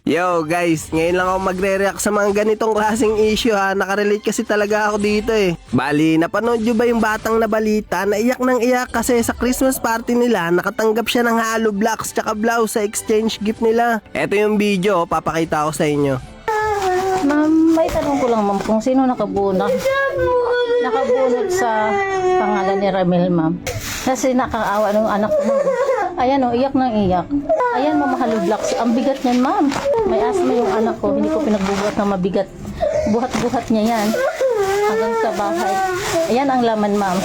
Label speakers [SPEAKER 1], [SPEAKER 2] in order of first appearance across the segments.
[SPEAKER 1] Yo guys, ngayon lang ako magre-react sa mga ganitong klaseng issue ha. Nakarelate kasi talaga ako dito eh. Bali, napanood nyo ba yung batang na balita na iyak ng iyak kasi sa Christmas party nila nakatanggap siya ng halo blocks tsaka blouse sa exchange gift nila. Eto yung video, papakita ko sa inyo.
[SPEAKER 2] Ma'am, may tanong ko lang ma'am kung sino nakabunot sa pangalan ni Ramil ma'am. Kasi nakakaawa ng anak ko ma'am. Ayan o, iyak ng iyak. Ayan ma'am, halo blocks. Ang bigat niyan ma'am. May asthma yung anak ko. Hindi ko pinagbubuhat na mabigat. Buhat-buhat niya yan. Hanggang sa bahay. Ayan ang laman ma'am.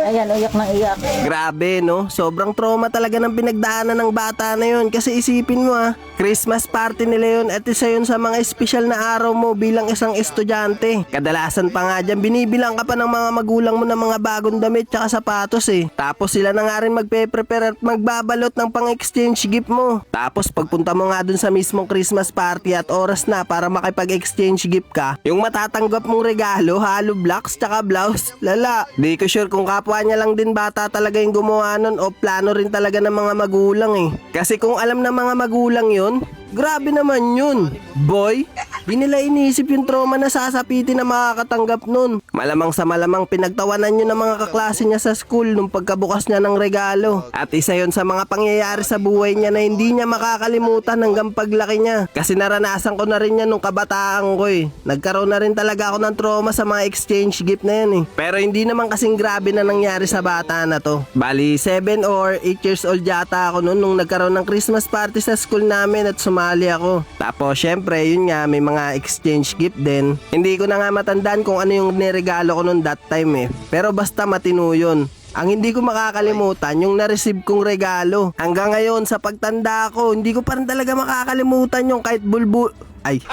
[SPEAKER 2] Ayan, iyak ng iyak.
[SPEAKER 1] Grabe no, sobrang trauma talaga ng pinagdaanan ng bata na yun. Kasi isipin mo Christmas party nila yun at isa yun sa mga espesyal na araw mo bilang isang estudyante. Kadalasan pa nga dyan, binibilang ka pa ng mga magulang mo ng mga bagong damit tsaka sapatos eh. Tapos sila na nga rin magpe-prepare at magbabalot ng pang-exchange gift mo. Tapos pagpunta mo nga dun sa mismong Christmas party at oras na para makipag-exchange gift ka, yung matatanggap mong regalo, halo blocks tsaka blouse, lala. Di ko sure kung kapwa niya lang din bata talaga yung gumawa nun o plano rin talaga ng mga magulang eh. Kasi kung alam ng mga magulang yun, grabe naman yun, boy. Di nila iniisip yung trauma na sasapitin na makakatanggap nun. Malamang sa malamang pinagtawanan yun ng mga kaklase niya sa school nung pagkabukas niya ng regalo. At isa yun sa mga pangyayari sa buhay niya na hindi niya makakalimutan hanggang paglaki niya. Kasi naranasan ko na rin yan nung kabataan ko eh. Nagkaroon na rin talaga ako ng trauma sa mga exchange gift na yan eh. Pero hindi naman kasing grabe na nangyari sa bata na to. Bali 7 or 8 years old yata ako noon nung nagkaroon ng Christmas party sa school namin at sumali ako. Tapos syempre yun nga, may mga exchange gift din. Hindi ko na nga matandaan kung ano yung niregalo ko noon that time eh. Pero basta matino yun. Ang hindi ko makakalimutan yung na-receive kong regalo. Hanggang ngayon sa pagtanda ko, hindi ko pa rin talaga makakalimutan yung kahit bulbul... Ay,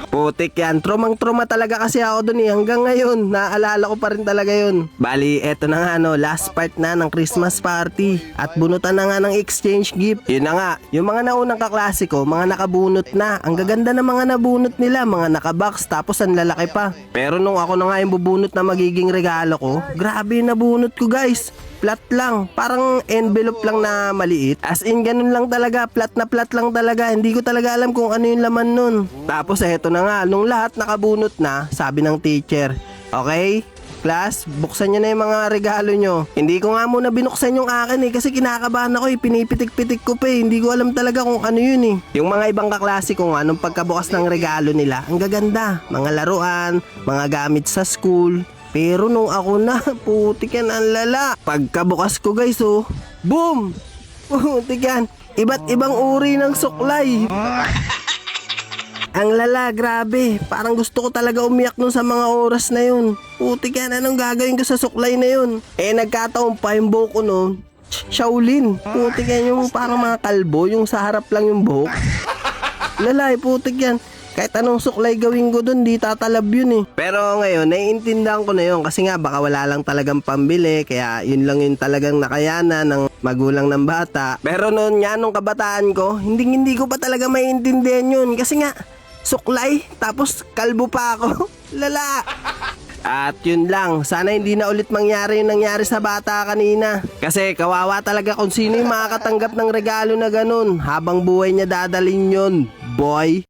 [SPEAKER 1] putik yan. Tromang-troma talaga kasi ako dun eh. Hanggang ngayon, naalala ko pa rin talaga yun. Bali, eto na nga last part na ng Christmas party. At bunutan na nga ng exchange gift. Yun na nga, yung mga naunang kaklase ko, mga nakabunot na. Ang gaganda ng mga nabunot nila, mga nakabox, tapos ang lalaki pa. Pero nung ako na nga yung bubunot na magiging regalo ko, grabe yung nabunot ko guys. Flat lang, parang envelope lang na maliit. As in, ganun lang talaga, flat na flat lang talaga. Hindi ko talaga alam kung ano yung laman nun. Tapos eto na nga, nung lahat nakabunot na, sabi ng teacher, okay, class, buksan nyo na yung mga regalo nyo. Hindi ko nga muna binuksan yung akin eh, kasi kinakabahan ako eh, pinipitik-pitik ko pa eh. Hindi ko alam talaga kung ano yun eh. Yung mga ibang kaklase ko nga, nung pagkabukas ng regalo nila, ang gaganda. Mga laruan, mga gamit sa school. Pero nung ako na, putik yan ang lala. Pagkabukas ko guys boom! Putik yan. Iba't ibang uri ng suklay. Ang lala, grabe. Parang gusto ko talaga umiyak nun sa mga oras na yun. Putik yan, anong gagawin ko sa suklay na yun? Eh nagkataon pa yung buhok ko nun, Shaolin. Putik yan yung parang mga kalbo, yung sa harap lang yung buhok. Lala, putik yan. Kahit anong suklay gawin ko dun, di tatalab yun eh. Pero ngayon, naiintindihan ko na yun kasi nga baka wala lang talagang pambili. Kaya yun lang yung talagang nakayana ng magulang ng bata. Pero noon nga, nung kabataan ko, hindi ko pa talaga maiintindihan yun. Kasi nga, suklay, tapos kalbo pa ako. Lala! At yun lang, sana hindi na ulit mangyari yung nangyari sa bata kanina. Kasi kawawa talaga kung sino yung makakatanggap ng regalo na ganun. Habang buhay niya dadalhin yun, boy.